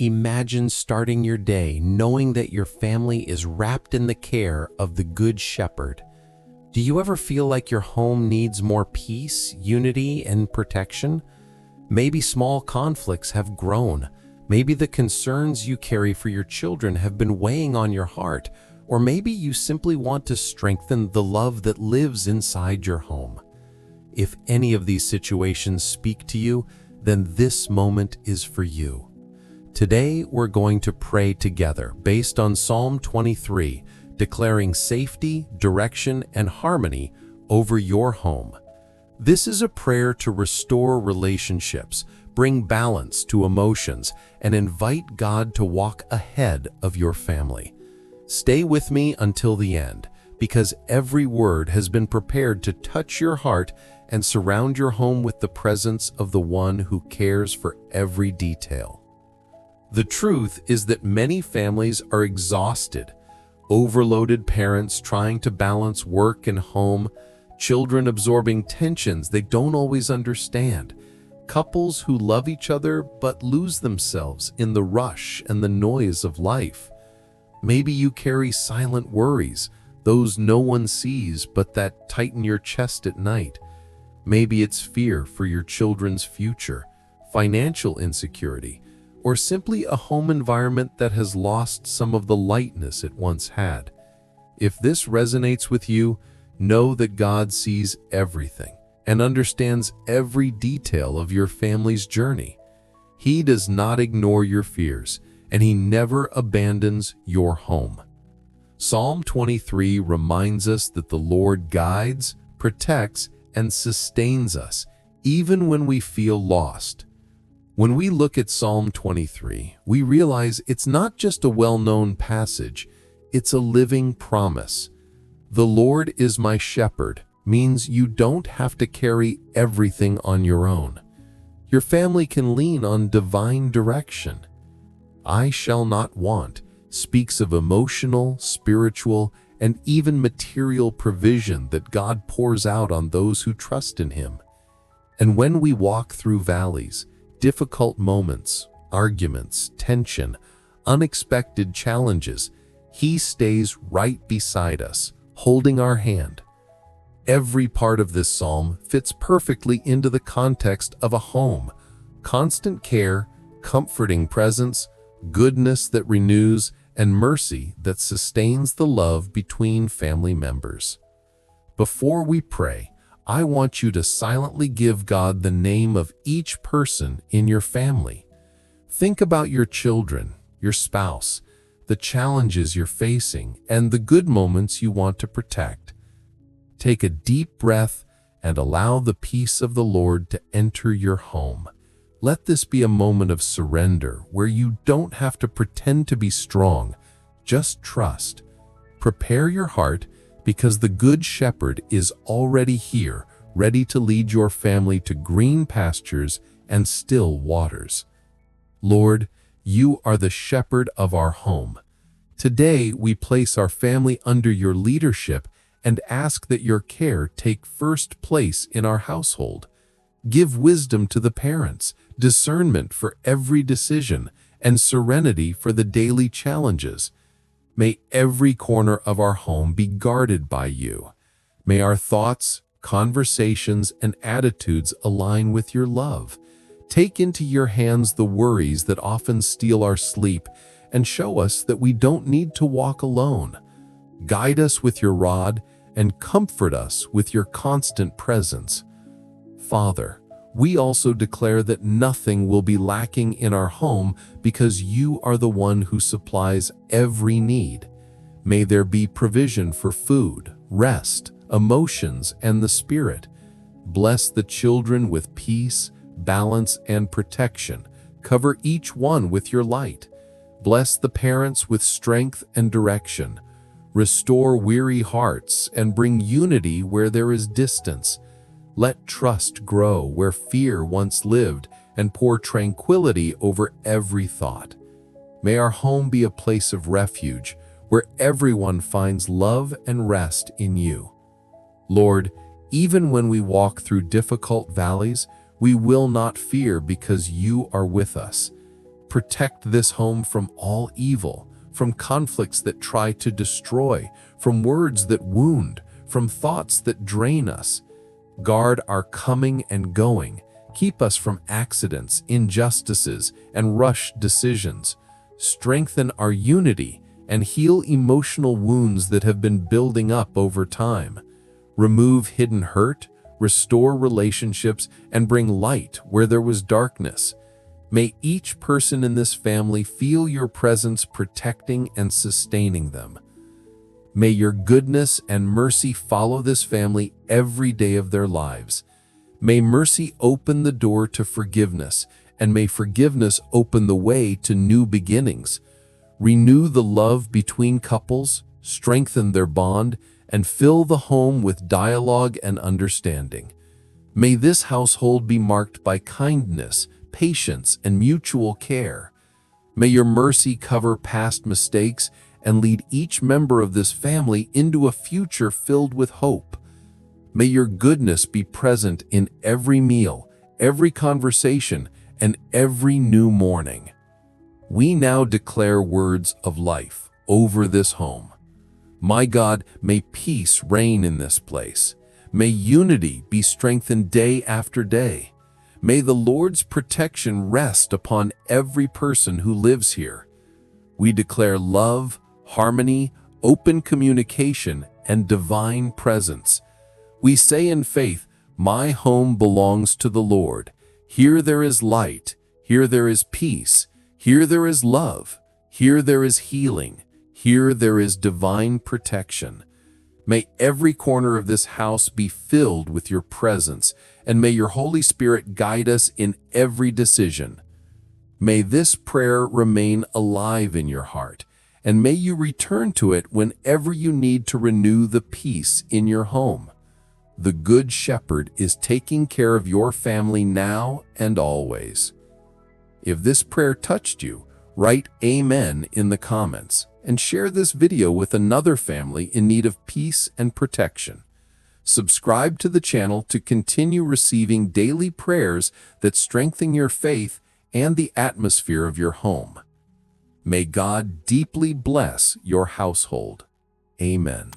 Imagine starting your day knowing that your family is wrapped in the care of the Good Shepherd. Do you ever feel like your home needs more peace, unity, and protection? Maybe small conflicts have grown. Maybe the concerns you carry for your children have been weighing on your heart, or maybe you simply want to strengthen the love that lives inside your home. If any of these situations speak to you, then this moment is for you. Today, we're going to pray together based on Psalm 23, declaring safety, direction, and harmony over your home. This is a prayer to restore relationships, bring balance to emotions, and invite God to walk ahead of your family. Stay with me until the end, because every word has been prepared to touch your heart and surround your home with the presence of the one who cares for every detail. The truth is that many families are exhausted, overloaded parents trying to balance work and home, children absorbing tensions they don't always understand, couples who love each other but lose themselves in the rush and the noise of life. Maybe you carry silent worries, those no one sees but that tighten your chest at night. Maybe it's fear for your children's future, financial insecurity, or simply a home environment that has lost some of the lightness it once had. If this resonates with you, know that God sees everything and understands every detail of your family's journey. He does not ignore your fears, and He never abandons your home. Psalm 23 reminds us that the Lord guides, protects, and sustains us, even when we feel lost. When we look at Psalm 23, we realize it's not just a well-known passage, it's a living promise. The Lord is my shepherd means you don't have to carry everything on your own. Your family can lean on divine direction. I shall not want speaks of emotional, spiritual, and even material provision that God pours out on those who trust in Him. And when we walk through valleys, difficult moments, arguments, tension, unexpected challenges, He stays right beside us, holding our hand. Every part of this psalm fits perfectly into the context of a home: constant care, comforting presence, goodness that renews, and mercy that sustains the love between family members. Before we pray, I want you to silently give God the name of each person in your family. Think about your children, your spouse, the challenges you're facing, and the good moments you want to protect. Take a deep breath and allow the peace of the Lord to enter your home. Let this be a moment of surrender where you don't have to pretend to be strong, just trust. Prepare your heart, because the Good Shepherd is already here, ready to lead your family to green pastures and still waters. Lord, you are the shepherd of our home. Today, we place our family under your leadership and ask that your care take first place in our household. Give wisdom to the parents, discernment for every decision, and serenity for the daily challenges. May every corner of our home be guarded by you. May our thoughts, conversations, and attitudes align with your love. Take into your hands the worries that often steal our sleep and show us that we don't need to walk alone. Guide us with your rod and comfort us with your constant presence. Father, we also declare that nothing will be lacking in our home because you are the one who supplies every need. May there be provision for food, rest, emotions, and the spirit. Bless the children with peace, balance, and protection. Cover each one with your light. Bless the parents with strength and direction. Restore weary hearts and bring unity where there is distance. Let trust grow where fear once lived and pour tranquility over every thought. May our home be a place of refuge where everyone finds love and rest in you. Lord, even when we walk through difficult valleys, we will not fear because you are with us. protect this home from all evil, from conflicts that try to destroy, from words that wound, from thoughts that drain us. Guard our coming and going. Keep us from accidents, injustices, and rushed decisions. Strengthen our unity and heal emotional wounds that have been building up over time. Remove hidden hurt, restore relationships, and bring light where there was darkness. May each person in this family feel your presence protecting and sustaining them. May your goodness and mercy follow this family every day of their lives. May mercy open the door to forgiveness, and may forgiveness open the way to new beginnings. Renew the love between couples, strengthen their bond, and fill the home with dialogue and understanding. May this household be marked by kindness, patience, and mutual care. May your mercy cover past mistakes and lead each member of this family into a future filled with hope. May your goodness be present in every meal, every conversation, and every new morning. We now declare words of life over this home. My God, may peace reign in this place. May unity be strengthened day after day. May the Lord's protection rest upon every person who lives here. We declare love, harmony, open communication, and divine presence. We say in faith, my home belongs to the Lord. Here there is light, here there is peace, here there is love, here there is healing, here there is divine protection. May every corner of this house be filled with your presence, and may your Holy Spirit guide us in every decision. May this prayer remain alive in your heart, and may you return to it whenever you need to renew the peace in your home. The Good Shepherd is taking care of your family now and always. If this prayer touched you, write Amen in the comments and share this video with another family in need of peace and protection. Subscribe to the channel to continue receiving daily prayers that strengthen your faith and the atmosphere of your home. May God deeply bless your household. Amen.